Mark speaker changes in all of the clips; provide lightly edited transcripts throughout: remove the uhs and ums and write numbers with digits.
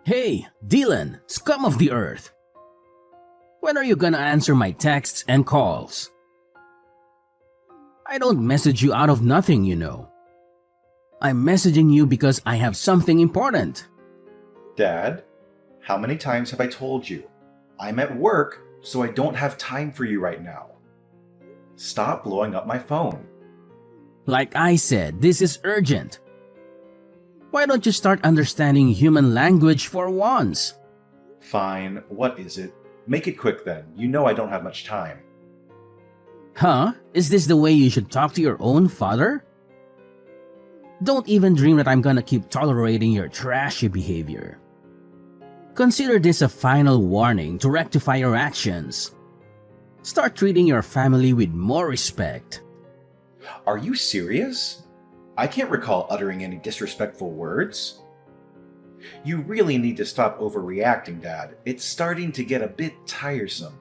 Speaker 1: Hey, Dylan, scum of the earth. When are you gonna answer my texts and calls? I don't message you out of nothing, you know. I'm messaging you because I have something important.
Speaker 2: Dad, how many times have I told you? I'm at work, so I don't have time for you right now. Stop blowing up my phone.
Speaker 1: Like I said, this is urgent. Why don't you start understanding human language for once?
Speaker 2: Fine, what is it? Make it quick then. You know I don't have much time.
Speaker 1: Huh? Is this the way you should talk to your own father? Don't even dream that I'm gonna keep tolerating your trashy behavior. Consider this a final warning to rectify your actions. Start treating your family with more respect.
Speaker 2: Are you serious? I can't recall uttering any disrespectful words. You really need to stop overreacting, Dad. It's starting to get a bit tiresome.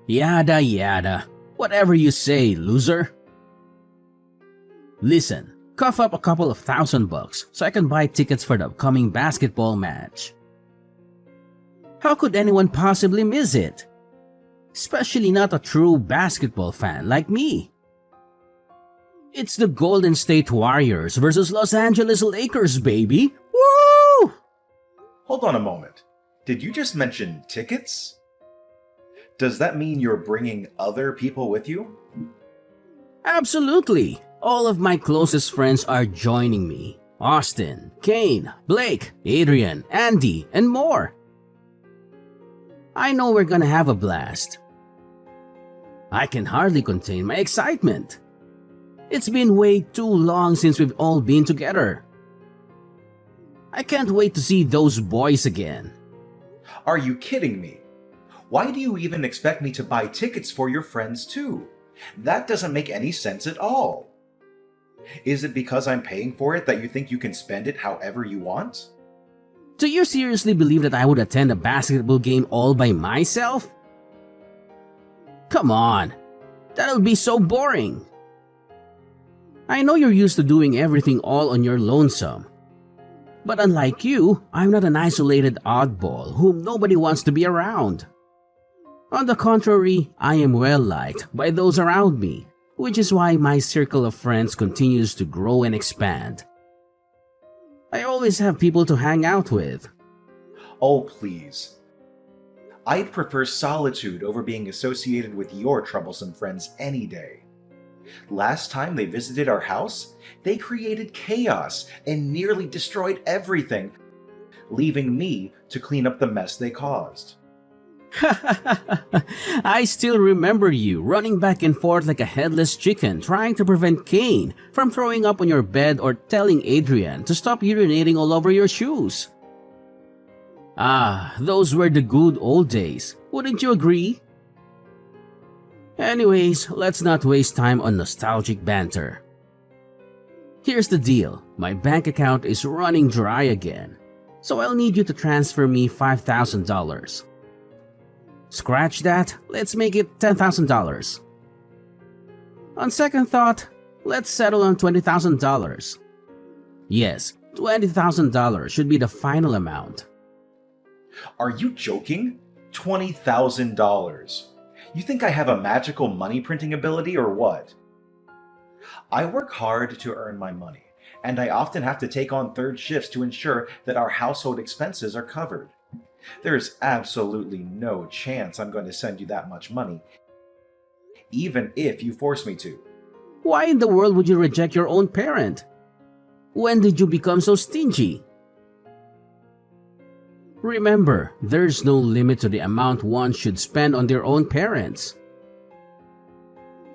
Speaker 1: Yada yada. Whatever you say, loser. Listen, cough up a couple of $1,000 so I can buy tickets for the upcoming basketball match. How could anyone possibly miss it? Especially not a true basketball fan like me. It's the Golden State Warriors versus Los Angeles Lakers, baby! Woo!
Speaker 2: Hold on a moment. Did you just mention tickets? Does that mean you're bringing other people with you?
Speaker 1: Absolutely! All of my closest friends are joining me. Austin, Kane, Blake, Adrian, Andy, and more. I know we're gonna have a blast. I can hardly contain my excitement. It's been way too long since we've all been together. I can't wait to see those boys again.
Speaker 2: Are you kidding me? Why do you even expect me to buy tickets for your friends too? That doesn't make any sense at all. Is it because I'm paying for it that you think you can spend it however you want?
Speaker 1: Do you seriously believe that I would attend a basketball game all by myself? Come on, that'll be so boring. I know you're used to doing everything all on your lonesome. But unlike you, I'm not an isolated oddball whom nobody wants to be around. On the contrary, I am well liked by those around me, which is why my circle of friends continues to grow and expand. I always have people to hang out with.
Speaker 2: Oh, please. I'd prefer solitude over being associated with your troublesome friends any day. Last time they visited our house, they created chaos and nearly destroyed everything, leaving me to clean up the mess they caused.
Speaker 1: I still remember you running back and forth like a headless chicken trying to prevent Kane from throwing up on your bed or telling Adrian to stop urinating all over your shoes. Ah, those were the good old days, wouldn't you agree? Anyways, let's not waste time on nostalgic banter. Here's the deal, my bank account is running dry again, so I'll need you to transfer me $5,000. Scratch that, let's make it $10,000. On second thought, let's settle on $20,000. Yes, $20,000 should be the final amount.
Speaker 2: Are you joking? $20,000. You think I have a magical money printing ability or what? I work hard to earn my money, and I often have to take on third shifts to ensure that our household expenses are covered. There is absolutely no chance I'm going to send you that much money, even if you force me to.
Speaker 1: Why in the world would you reject your own parent? When did you become so stingy? Remember, there's no limit to the amount one should spend on their own parents.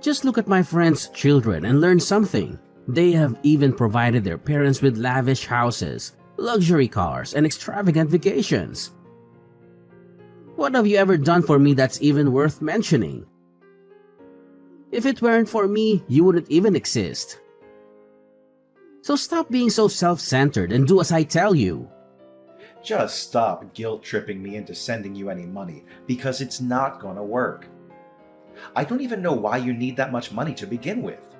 Speaker 1: Just look at my friends' children and learn something. They have even provided their parents with lavish houses, luxury cars, and extravagant vacations. What have you ever done for me that's even worth mentioning? If it weren't for me, you wouldn't even exist. So stop being so self-centered and do as I tell you.
Speaker 2: Just stop guilt-tripping me into sending you any money, because it's not gonna work. I don't even know why you need that much money to begin with.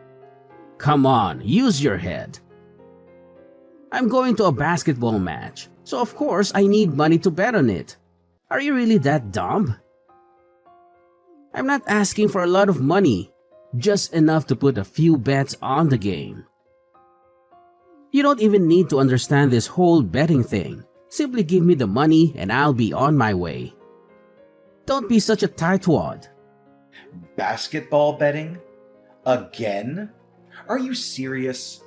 Speaker 1: Come on, use your head. I'm going to a basketball match, so of course I need money to bet on it. Are you really that dumb? I'm not asking for a lot of money, just enough to put a few bets on the game. You don't even need to understand this whole betting thing. Simply give me the money and I'll be on my way. Don't be such a tightwad.
Speaker 2: Basketball betting? Again? Are you serious?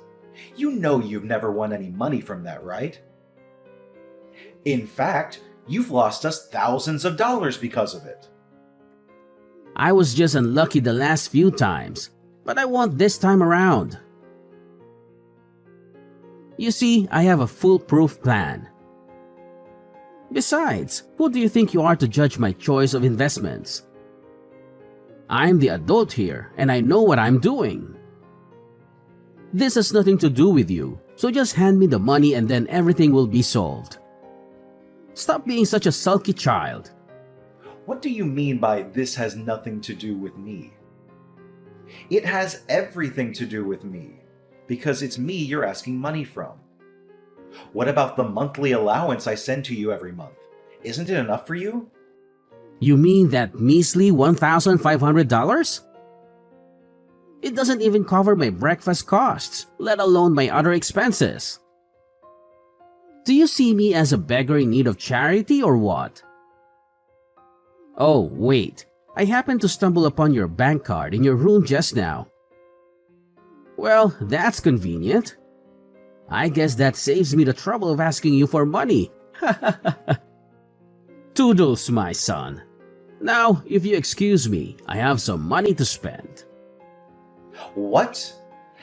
Speaker 2: You know you've never won any money from that, right? In fact, you've lost us thousands of dollars because of it.
Speaker 1: I was just unlucky the last few times, but I won this time around. You see, I have a foolproof plan. Besides, who do you think you are to judge my choice of investments? I'm the adult here, and I know what I'm doing. This has nothing to do with you, so just hand me the money and then everything will be solved. Stop being such a sulky child.
Speaker 2: What do you mean by this has nothing to do with me? It has everything to do with me, because it's me you're asking money from. What about the monthly allowance I send to you every month? Isn't it enough for you?
Speaker 1: You mean that measly $1,500? It doesn't even cover my breakfast costs, let alone my other expenses. Do you see me as a beggar in need of charity or what? Oh, wait. I happened to stumble upon your bank card in your room just now. Well, that's convenient. I guess that saves me the trouble of asking you for money. Toodles, my son. Now, if you excuse me, I have some money to spend.
Speaker 2: What?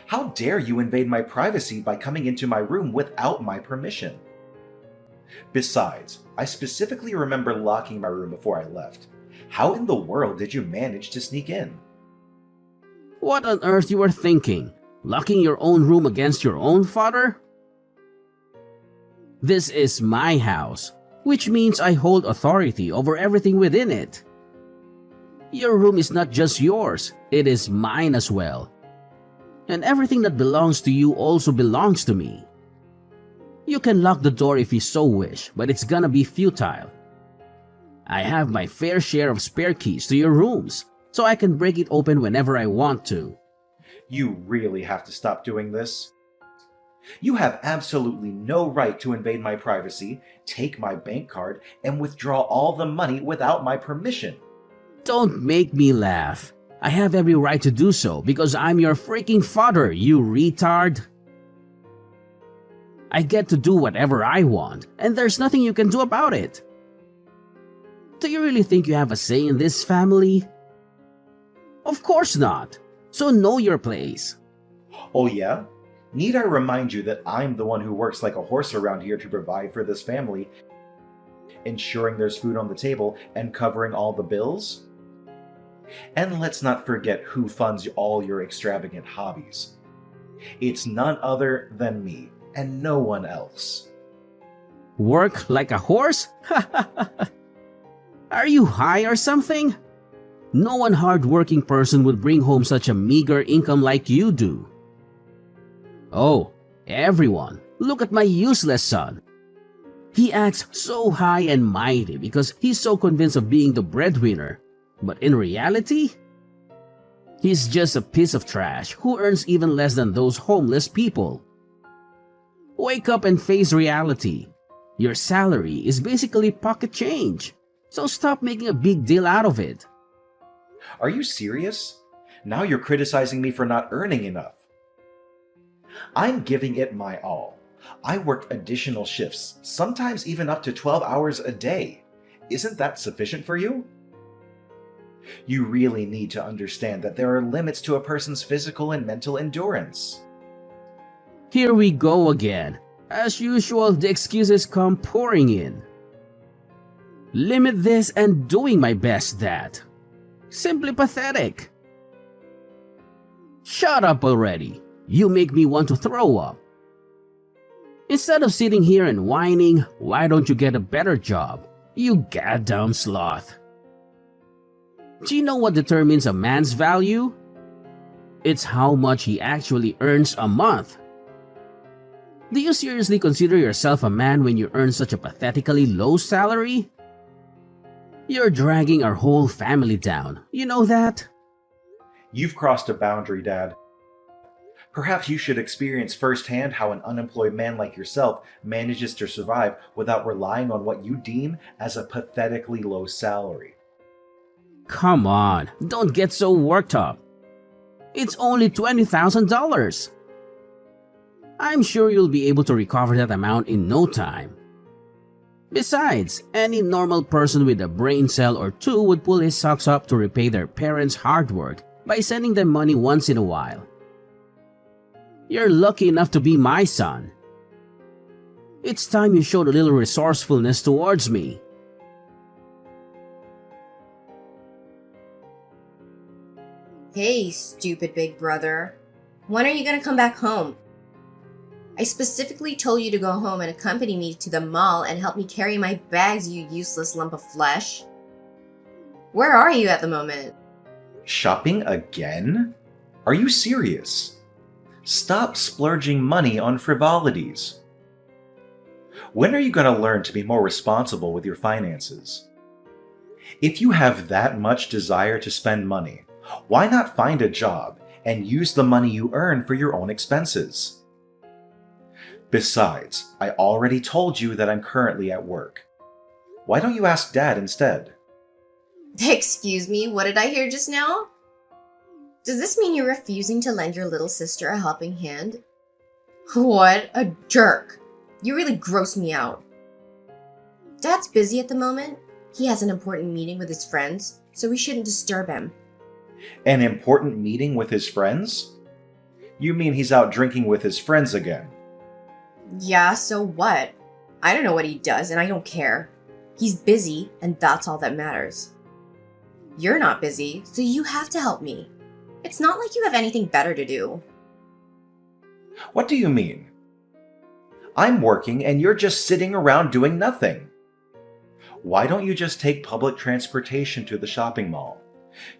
Speaker 2: How dare you invade my privacy by coming into my room without my permission? Besides, I specifically remember locking my room before I left. How in the world did you manage to sneak in?
Speaker 1: What on earth you were thinking? Locking your own room against your own father? This is my house, which means I hold authority over everything within it. Your room is not just yours, it is mine as well. And everything that belongs to you also belongs to me. You can lock the door if you so wish, but it's gonna be futile. I have my fair share of spare keys to your rooms, so I can break it open whenever I want to.
Speaker 2: You really have to stop doing this. You have absolutely no right to invade my privacy, take my bank card, and withdraw all the money without my permission.
Speaker 1: Don't make me laugh. I have every right to do so because I'm your freaking father, you retard. I get to do whatever I want, and there's nothing you can do about it. Do you really think you have a say in this family? Of course not. So know your place.
Speaker 2: Oh yeah? Need I remind you that I'm the one who works like a horse around here to provide for this family, ensuring there's food on the table and covering all the bills? And let's not forget who funds all your extravagant hobbies. It's none other than me, and no one else.
Speaker 1: Work like a horse? Are you high or something? No one hard-working person would bring home such a meager income like you do. Oh, everyone, look at my useless son. He acts so high and mighty because he's so convinced of being the breadwinner. But in reality, he's just a piece of trash who earns even less than those homeless people. Wake up and face reality. Your salary is basically pocket change, so stop making a big deal out of it.
Speaker 2: Are you serious? Now you're criticizing me for not earning enough. I'm giving it my all. I work additional shifts, sometimes even up to 12 hours a day. Isn't that sufficient for you? You really need to understand that there are limits to a person's physical and mental endurance.
Speaker 1: Here we go again. As usual, the excuses come pouring in. Limit this and doing my best that. Simply pathetic. Shut up already. You make me want to throw up. Instead of sitting here and whining, why don't you get a better job? You goddamn sloth. Do you know what determines a man's value? It's how much he actually earns a month. Do you seriously consider yourself a man when you earn such a pathetically low salary? You're dragging our whole family down. You know that?
Speaker 2: You've crossed a boundary, Dad. Perhaps you should experience firsthand how an unemployed man like yourself manages to survive without relying on what you deem as a pathetically low salary.
Speaker 1: Come on, don't get so worked up. It's only $20,000. I'm sure you'll be able to recover that amount in no time. Besides, any normal person with a brain cell or two would pull his socks up to repay their parents' hard work by sending them money once in a while. You're lucky enough to be my son. It's time you showed a little resourcefulness towards me.
Speaker 3: Hey, stupid big brother. When are you gonna come back home? I specifically told you to go home and accompany me to the mall and help me carry my bags, you useless lump of flesh. Where are you at the moment?
Speaker 2: Shopping again? Are you serious? Stop splurging money on frivolities. When are you going to learn to be more responsible with your finances? If you have that much desire to spend money, why not find a job and use the money you earn for your own expenses? Besides, I already told you that I'm currently at work. Why don't you ask Dad instead?
Speaker 3: Excuse me, what did I hear just now? Does this mean you're refusing to lend your little sister a helping hand? What a jerk. You really gross me out. Dad's busy at the moment. He has an important meeting with his friends, so we shouldn't disturb him.
Speaker 2: An important meeting with his friends? You mean he's out drinking with his friends again?
Speaker 3: Yeah, so what? I don't know what he does, and I don't care. He's busy, and that's all that matters. You're not busy, so you have to help me. It's not like you have anything better to do.
Speaker 2: What do you mean? I'm working and you're just sitting around doing nothing. Why don't you just take public transportation to the shopping mall?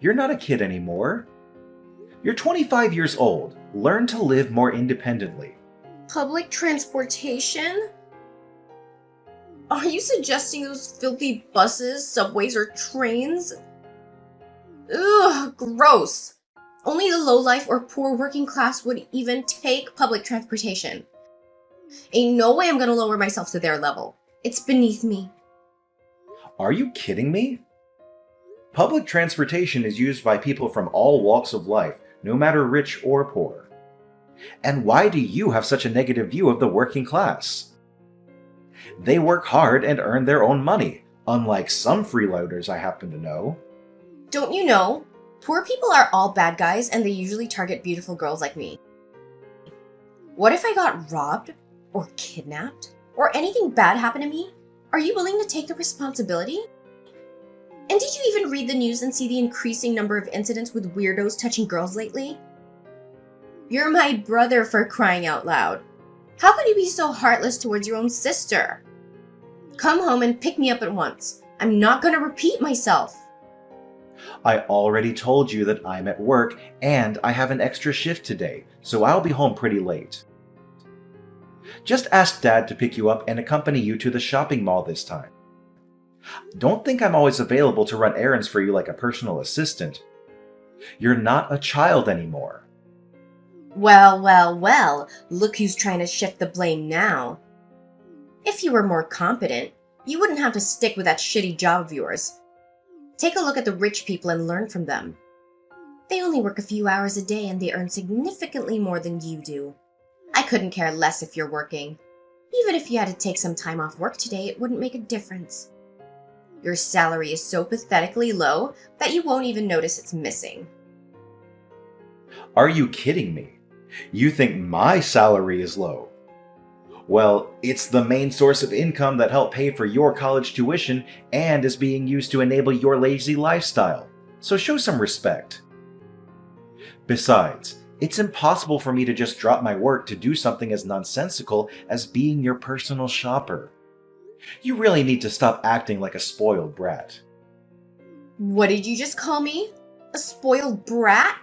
Speaker 2: You're not a kid anymore. You're 25 years old. Learn to live more independently.
Speaker 3: Public transportation? Are you suggesting those filthy buses, subways, or trains? Ugh, gross. Only the lowlife or poor working class would even take public transportation. Ain't no way I'm gonna lower myself to their level. It's beneath me.
Speaker 2: Are you kidding me? Public transportation is used by people from all walks of life, no matter rich or poor. And why do you have such a negative view of the working class? They work hard and earn their own money, unlike some freeloaders I happen to know.
Speaker 3: Don't you know? Poor people are all bad guys and they usually target beautiful girls like me. What if I got robbed? Or kidnapped? Or anything bad happened to me? Are you willing to take the responsibility? And did you even read the news and see the increasing number of incidents with weirdos touching girls lately? You're my brother, for crying out loud. How could you be so heartless towards your own sister? Come home and pick me up at once. I'm not gonna repeat myself.
Speaker 2: I already told you that I'm at work and I have an extra shift today, so I'll be home pretty late. Just ask Dad to pick you up and accompany you to the shopping mall this time. Don't think I'm always available to run errands for you like a personal assistant. You're not a child anymore.
Speaker 3: Well, look who's trying to shift the blame now. If you were more competent, you wouldn't have to stick with that shitty job of yours. Take a look at the rich people and learn from them. They only work a few hours a day and they earn significantly more than you do. I couldn't care less if you're working. Even if you had to take some time off work today, it wouldn't make a difference. Your salary is so pathetically low that you won't even notice it's missing.
Speaker 2: Are you kidding me? You think my salary is low? Well, it's the main source of income that helped pay for your college tuition and is being used to enable your lazy lifestyle. So show some respect. Besides, it's impossible for me to just drop my work to do something as nonsensical as being your personal shopper. You really need to stop acting like a spoiled brat.
Speaker 3: What did you just call me? A spoiled brat?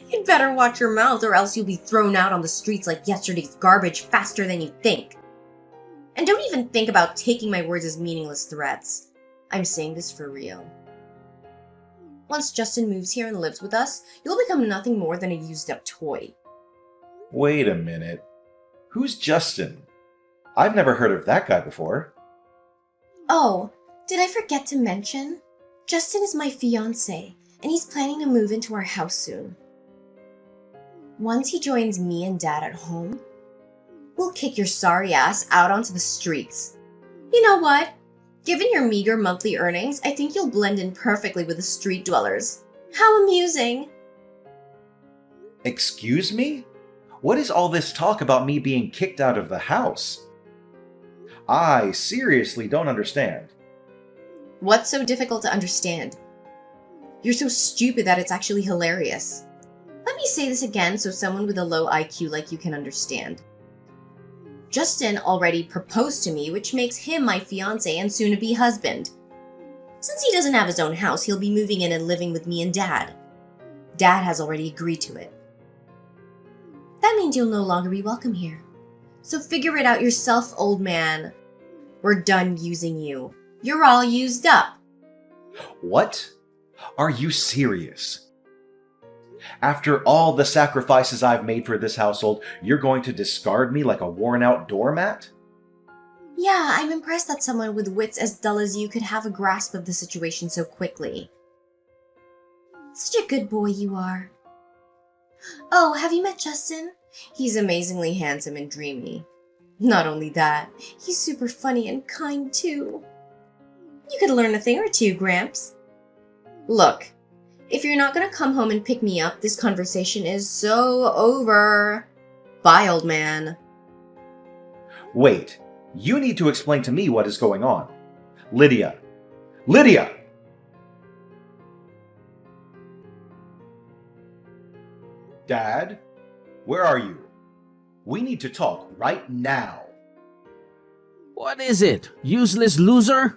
Speaker 3: You You better watch your mouth or else you'll be thrown out on the streets like yesterday's garbage faster than you think. And don't even think about taking my words as meaningless threats. I'm saying this for real. Once Justin moves here and lives with us, you'll become nothing more than a used-up toy.
Speaker 2: Wait a minute. Who's Justin? I've never heard of that guy before.
Speaker 3: Oh, did I forget to mention? Justin is my fiancé, and he's planning to move into our house soon. Once he joins me and Dad at home, we'll kick your sorry ass out onto the streets. You know what? Given your meager monthly earnings, I think you'll blend in perfectly with the street dwellers. How amusing!
Speaker 2: Excuse me? What is all this talk about me being kicked out of the house? I seriously don't understand.
Speaker 3: What's so difficult to understand? You're so stupid that it's actually hilarious. Let me say this again so someone with a low IQ like you can understand. Justin already proposed to me, which makes him my fiancé and soon-to-be husband. Since he doesn't have his own house, he'll be moving in and living with me and Dad. Dad has already agreed to it. That means you'll no longer be welcome here. So figure it out yourself, old man. We're done using you. You're all used up.
Speaker 2: What? Are you serious? After all the sacrifices I've made for this household, you're going to discard me like a worn-out doormat?
Speaker 3: Yeah, I'm impressed that someone with wits as dull as you could have a grasp of the situation so quickly. Such a good boy you are. Oh, have you met Justin? He's amazingly handsome and dreamy. Not only that, he's super funny and kind too. You could learn a thing or two, Gramps. Look, if you're not gonna come home and pick me up, this conversation is so over. Bye, old man.
Speaker 2: Wait, you need to explain to me what is going on. Lydia! Lydia! Dad? Where are you? We need to talk right now.
Speaker 1: What is it, useless loser?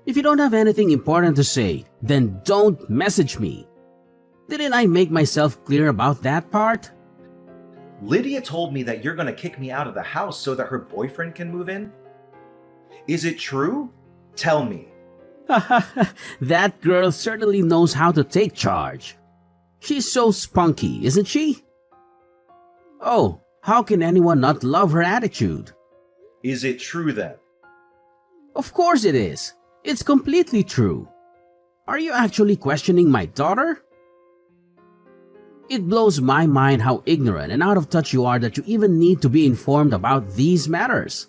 Speaker 1: If you don't have anything important to say, then don't message me. Didn't I make myself clear about that part?
Speaker 2: Lydia told me that you're going to kick me out of the house so that her boyfriend can move in. Is it true? Tell me.
Speaker 1: That girl certainly knows how to take charge. She's so spunky, isn't she? Oh, how can anyone not love her attitude?
Speaker 2: Is it true then?
Speaker 1: Of course it is. It's completely true. Are you actually questioning my daughter? It blows my mind how ignorant and out of touch you are that you even need to be informed about these matters.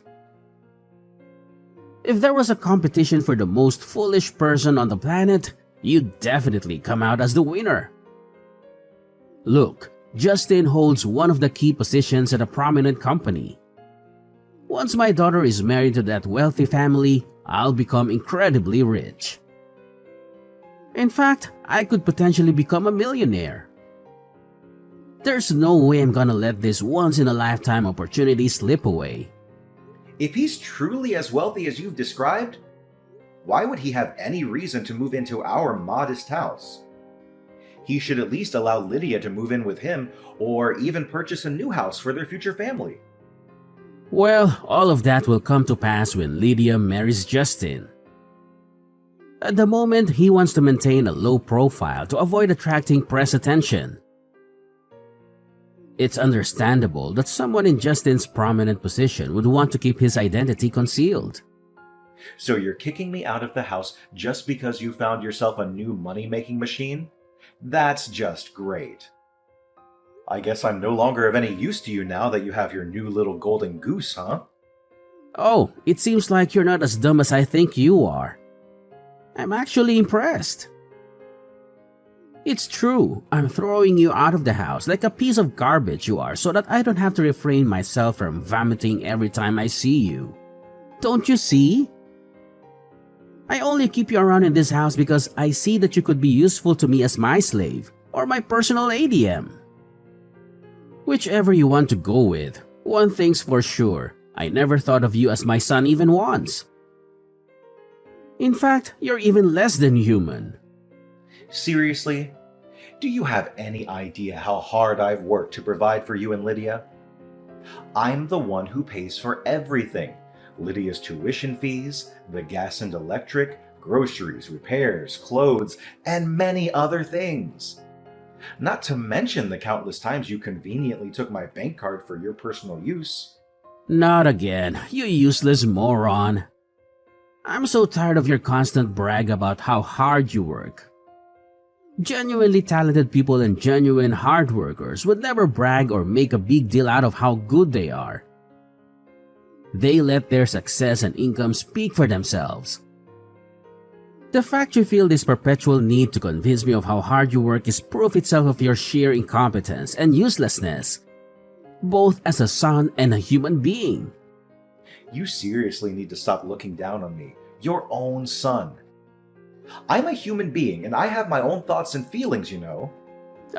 Speaker 1: If there was a competition for the most foolish person on the planet, you'd definitely come out as the winner. Look, Justin holds one of the key positions at a prominent company. Once my daughter is married to that wealthy family, I'll become incredibly rich. In fact, I could potentially become a millionaire. There's no way I'm gonna let this once-in-a-lifetime opportunity slip away.
Speaker 2: If he's truly as wealthy as you've described, why would he have any reason to move into our modest house? He should at least allow Lydia to move in with him or even purchase a new house for their future family.
Speaker 1: Well, all of that will come to pass when Lydia marries Justin. At the moment, he wants to maintain a low profile to avoid attracting press attention. It's understandable that someone in Justin's prominent position would want to keep his identity concealed.
Speaker 2: So you're kicking me out of the house just because you found yourself a new money-making machine? That's just great. I guess I'm no longer of any use to you now that you have your new little golden goose, huh?
Speaker 1: Oh, it seems like you're not as dumb as I think you are. I'm actually impressed. It's true, I'm throwing you out of the house like a piece of garbage you are so that I don't have to refrain myself from vomiting every time I see you. Don't you see? I only keep you around in this house because I see that you could be useful to me as my slave or my personal ADM. Whichever you want to go with, one thing's for sure, I never thought of you as my son even once. In fact, you're even less than human.
Speaker 2: Seriously? Do you have any idea how hard I've worked to provide for you and Lydia? I'm the one who pays for everything. Lydia's tuition fees, the gas and electric, groceries, repairs, clothes, and many other things. Not to mention the countless times you conveniently took my bank card for your personal use.
Speaker 1: Not again, you useless moron. I'm so tired of your constant brag about how hard you work. Genuinely talented people and genuine hard workers would never brag or make a big deal out of how good they are. They let their success and income speak for themselves. The fact you feel this perpetual need to convince me of how hard you work is proof itself of your sheer incompetence and uselessness, both as a son and a human being.
Speaker 2: You seriously need to stop looking down on me, your own son. I'm a human being and I have my own thoughts and feelings, you know.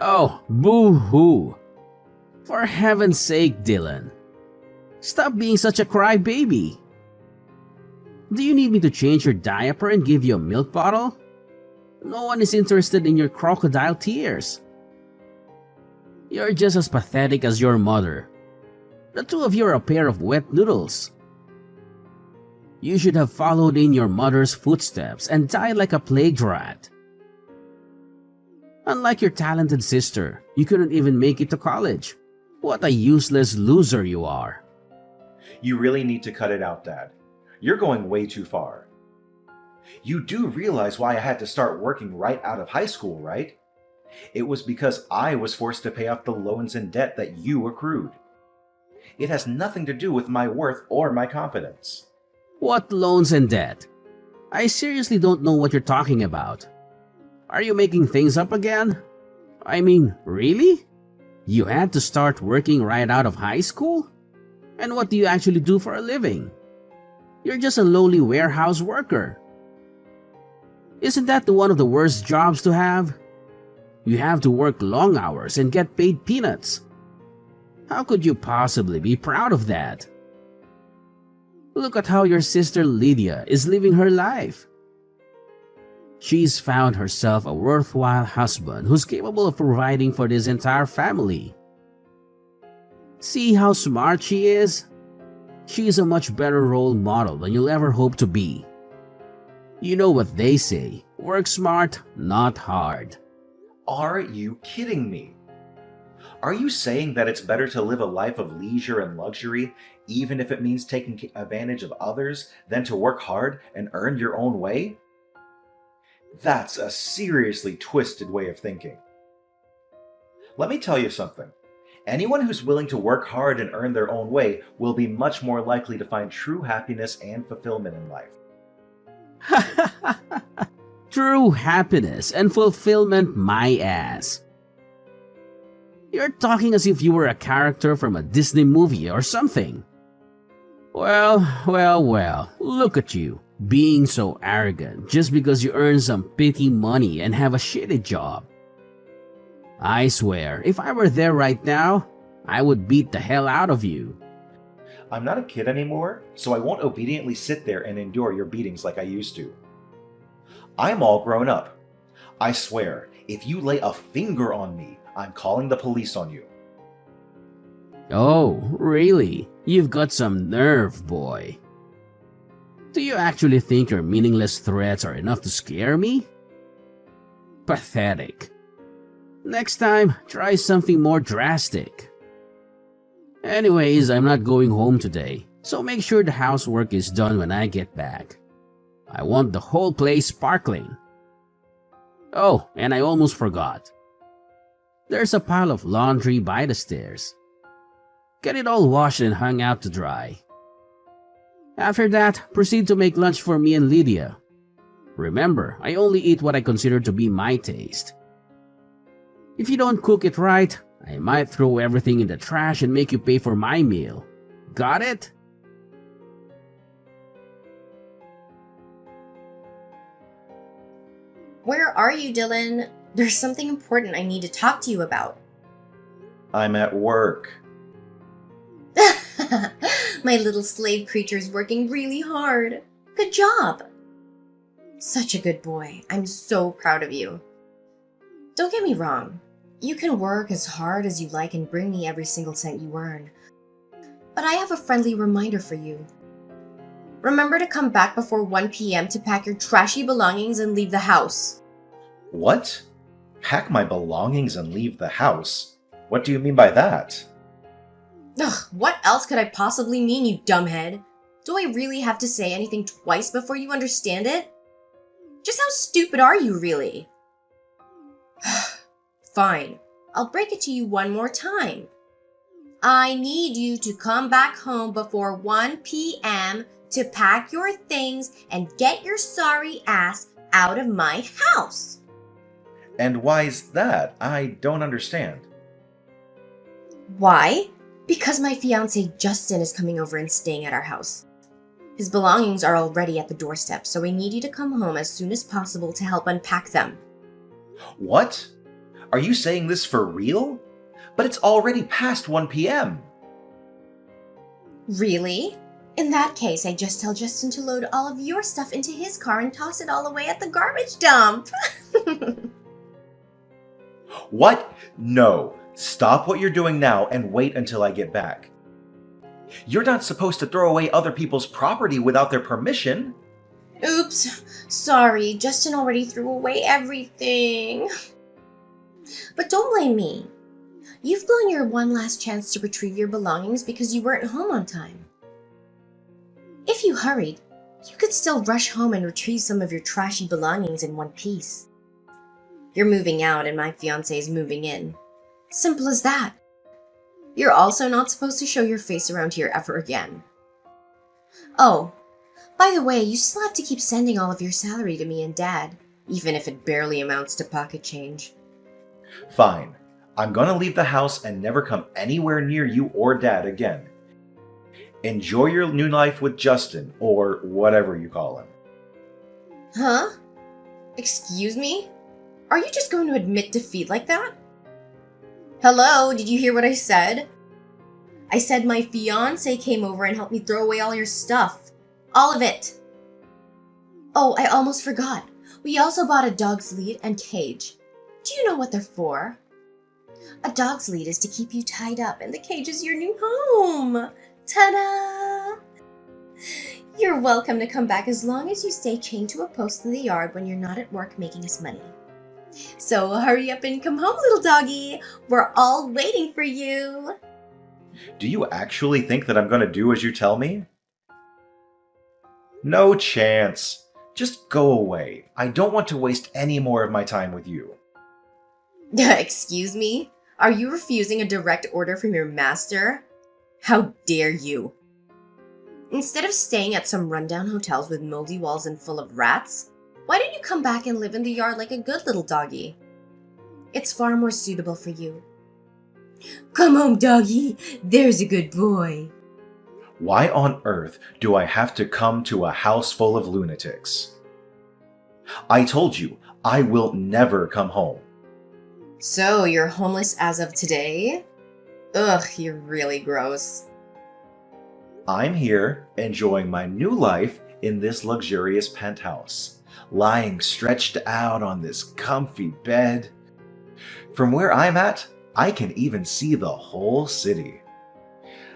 Speaker 1: Oh, boo-hoo. For heaven's sake, Dylan. Stop being such a crybaby. Do you need me to change your diaper and give you a milk bottle? No one is interested in your crocodile tears. You're just as pathetic as your mother. The two of you are a pair of wet noodles. You should have followed in your mother's footsteps and died like a plague rat. Unlike your talented sister, you couldn't even make it to college. What a useless loser you are.
Speaker 2: You really need to cut it out, Dad. You're going way too far. You do realize why I had to start working right out of high school, right? It was because I was forced to pay off the loans and debt that you accrued. It has nothing to do with my worth or my competence.
Speaker 1: What loans and debt? I seriously don't know what you're talking about. Are you making things up again? I mean, really? You had to start working right out of high school? And what do you actually do for a living? You're just a lowly warehouse worker. Isn't that one of the worst jobs to have? You have to work long hours and get paid peanuts. How could you possibly be proud of that? Look at how your sister Lydia is living her life. She's found herself a worthwhile husband who's capable of providing for this entire family. See how smart she is? She's a much better role model than you'll ever hope to be. You know what they say, work smart, not hard.
Speaker 2: Are you kidding me? Are you saying that it's better to live a life of leisure and luxury, even if it means taking advantage of others, than to work hard and earn your own way? That's a seriously twisted way of thinking. Let me tell you something. Anyone who's willing to work hard and earn their own way will be much more likely to find true happiness and fulfillment in life.
Speaker 1: True happiness and fulfillment, my ass. You're talking as if you were a character from a Disney movie or something. Well, look at you, being so arrogant just because you earn some petty money and have a shitty job. I swear, if I were there right now, I would beat the hell out of you.
Speaker 2: I'm not a kid anymore, so I won't obediently sit there and endure your beatings like I used to. I'm all grown up. I swear, if you lay a finger on me, I'm calling the police on you.
Speaker 1: Oh, really? You've got some nerve, boy. Do you actually think your meaningless threats are enough to scare me? Pathetic. Next time, try something more drastic. Anyways, I'm not going home today, so make sure the housework is done when I get back. I want the whole place sparkling. Oh, and I almost forgot. There's a pile of laundry by the stairs. Get it all washed and hung out to dry. After that, proceed to make lunch for me and Lydia. Remember, I only eat what I consider to be my taste. If you don't cook it right, I might throw everything in the trash and make you pay for my meal. Got it?
Speaker 3: Where are you, Dylan? There's something important I need to talk to you about.
Speaker 2: I'm at work.
Speaker 3: My little slave creature's working really hard. Good job. Such a good boy. I'm so proud of you. Don't get me wrong. You can work as hard as you like and bring me every single cent you earn. But I have a friendly reminder for you. Remember to come back before 1 p.m. to pack your trashy belongings and leave the house.
Speaker 2: What? Pack my belongings and leave the house? What do you mean by that?
Speaker 3: Ugh, what else could I possibly mean, you dumbhead? Do I really have to say anything twice before you understand it? Just how stupid are you, really? Fine, I'll break it to you one more time. I need you to come back home before 1 p.m. to pack your things and get your sorry ass out of my house.
Speaker 2: And why's that? I don't understand.
Speaker 3: Why? Because my fiancé Justin is coming over and staying at our house. His belongings are already at the doorstep, so I need you to come home as soon as possible to help unpack them.
Speaker 2: What? Are you saying this for real? But it's already past 1 p.m.
Speaker 3: Really? In that case, I just tell Justin to load all of your stuff into his car and toss it all away at the garbage dump.
Speaker 2: What? No. Stop what you're doing now and wait until I get back. You're not supposed to throw away other people's property without their permission.
Speaker 3: Oops. Sorry, Justin already threw away everything. But don't blame me. You've blown your one last chance to retrieve your belongings because you weren't home on time. If you hurried, you could still rush home and retrieve some of your trashy belongings in one piece. You're moving out and my fiancé is moving in. Simple as that. You're also not supposed to show your face around here ever again. Oh, by the way, you still have to keep sending all of your salary to me and Dad, even if it barely amounts to pocket change.
Speaker 2: Fine. I'm gonna leave the house and never come anywhere near you or Dad again. Enjoy your new life with Justin, or whatever you call him.
Speaker 3: Huh? Excuse me? Are you just going to admit defeat like that? Hello, did you hear what I said? I said my fiancé came over and helped me throw away all your stuff. All of it. Oh, I almost forgot. We also bought a dog's lead and cage. Do you know what they're for? A dog's lead is to keep you tied up, and the cage is your new home. Ta-da! You're welcome to come back as long as you stay chained to a post in the yard when you're not at work making us money. So hurry up and come home, little doggy. We're all waiting for you.
Speaker 2: Do you actually think that I'm gonna do as you tell me? No chance. Just go away. I don't want to waste any more of my time with you.
Speaker 3: Excuse me? Are you refusing a direct order from your master? How dare you? Instead of staying at some rundown hotels with moldy walls and full of rats, why don't you come back and live in the yard like a good little doggy? It's far more suitable for you. Come home, doggy. There's a good boy.
Speaker 2: Why on earth do I have to come to a house full of lunatics? I told you, I will never come home.
Speaker 3: So, you're homeless as of today? Ugh, you're really gross.
Speaker 2: I'm here, enjoying my new life in this luxurious penthouse, lying stretched out on this comfy bed. From where I'm at, I can even see the whole city.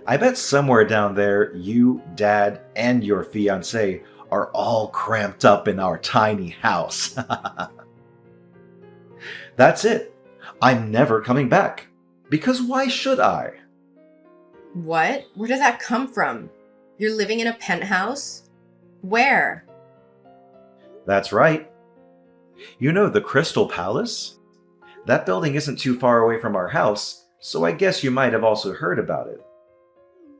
Speaker 2: I bet somewhere down there, you, Dad, and your fiancé are all cramped up in our tiny house. That's it. I'm never coming back. Because why should I?
Speaker 3: What? Where did that come from? You're living in a penthouse? Where?
Speaker 2: That's right. You know the Crystal Palace? That building isn't too far away from our house, so I guess you might have also heard about it.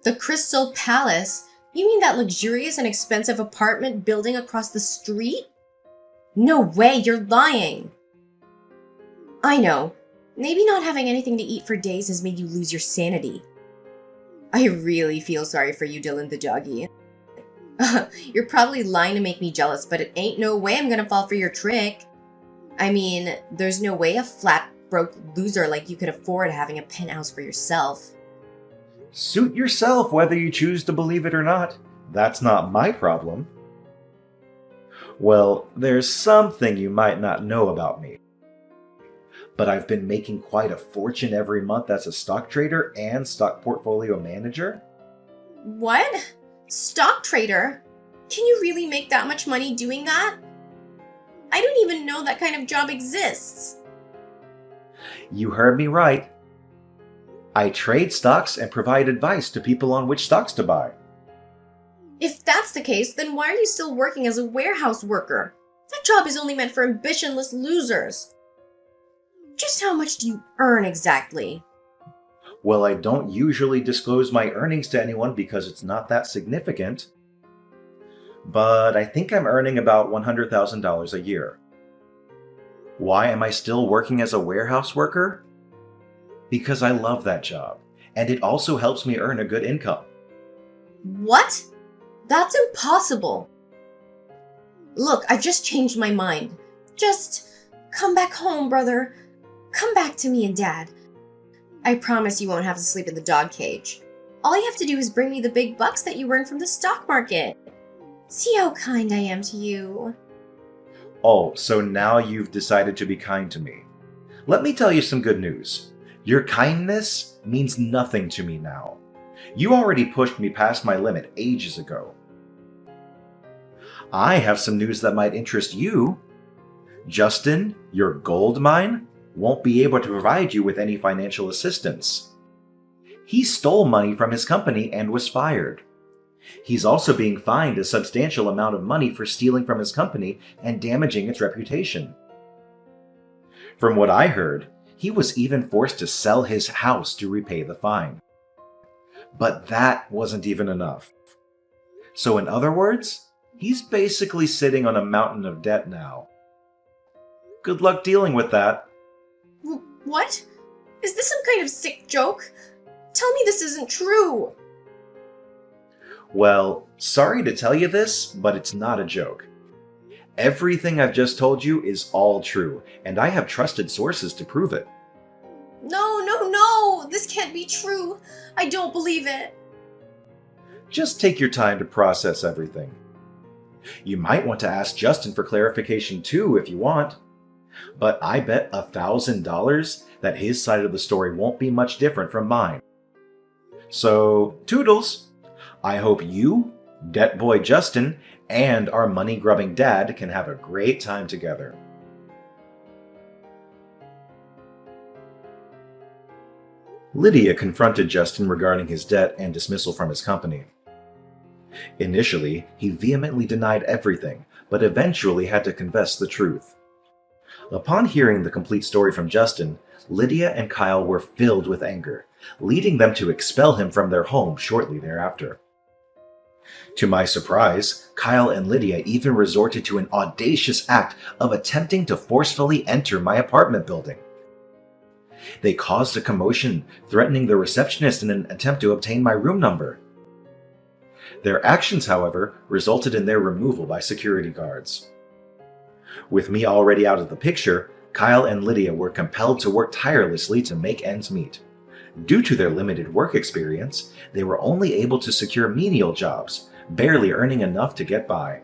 Speaker 3: The Crystal Palace? You mean that luxurious and expensive apartment building across the street? No way, you're lying! I know. Maybe not having anything to eat for days has made you lose your sanity. I really feel sorry for you, Dylan the doggy. You're probably lying to make me jealous, but it ain't no way I'm gonna fall for your trick. I mean, there's no way a flat, broke loser like you could afford having a penthouse for yourself.
Speaker 2: Suit yourself whether you choose to believe it or not. That's not my problem. Well, there's something you might not know about me. but I've been making quite a fortune every month as a stock trader and stock portfolio manager.
Speaker 3: What? Stock trader? Can you really make that much money doing that? I don't even know that kind of job exists.
Speaker 2: You heard me right. I trade stocks and provide advice to people on which stocks to buy.
Speaker 3: If that's the case, then why are you still working as a warehouse worker? That job is only meant for ambitionless losers. Just how much do you earn exactly?
Speaker 2: Well, I don't usually disclose my earnings to anyone because it's not that significant. But I think I'm earning about $100,000 a year. Why am I still working as a warehouse worker? Because I love that job, and it also helps me earn a good income.
Speaker 3: What? That's impossible. Look, I've just changed my mind. Just come back home, brother. Come back to me and Dad. I promise you won't have to sleep in the dog cage. All you have to do is bring me the big bucks that you earned from the stock market. See how kind I am to you.
Speaker 2: Oh, so now you've decided to be kind to me. Let me tell you some good news. Your kindness means nothing to me now. You already pushed me past my limit ages ago. I have some news that might interest you. Justin, your gold mine, won't be able to provide you with any financial assistance. He stole money from his company and was fired. He's also being fined a substantial amount of money for stealing from his company and damaging its reputation. From what I heard, he was even forced to sell his house to repay the fine. But that wasn't even enough. So in other words, he's basically sitting on a mountain of debt now. Good luck dealing with that.
Speaker 3: What? Is this some kind of sick joke? Tell me this isn't true.
Speaker 2: Well, sorry to tell you this, but it's not a joke. Everything I've just told you is all true, and I have trusted sources to prove it.
Speaker 3: No, this can't be true. I don't believe it.
Speaker 2: Just take your time to process everything. You might want to ask Justin for clarification too if you want. But I bet $1,000 that his side of the story won't be much different from mine. So, toodles! I hope you, Debt Boy Justin, and our money-grubbing dad can have a great time together. Lydia confronted Justin regarding his debt and dismissal from his company. Initially, he vehemently denied everything, but eventually had to confess the truth. Upon hearing the complete story from Justin, Lydia and Kyle were filled with anger, leading them to expel him from their home shortly thereafter. To my surprise, Kyle and Lydia even resorted to an audacious act of attempting to forcefully enter my apartment building. They caused a commotion, threatening the receptionist in an attempt to obtain my room number. Their actions, however, resulted in their removal by security guards. With me already out of the picture, Kyle and Lydia were compelled to work tirelessly to make ends meet. Due to their limited work experience, they were only able to secure menial jobs, barely earning enough to get by.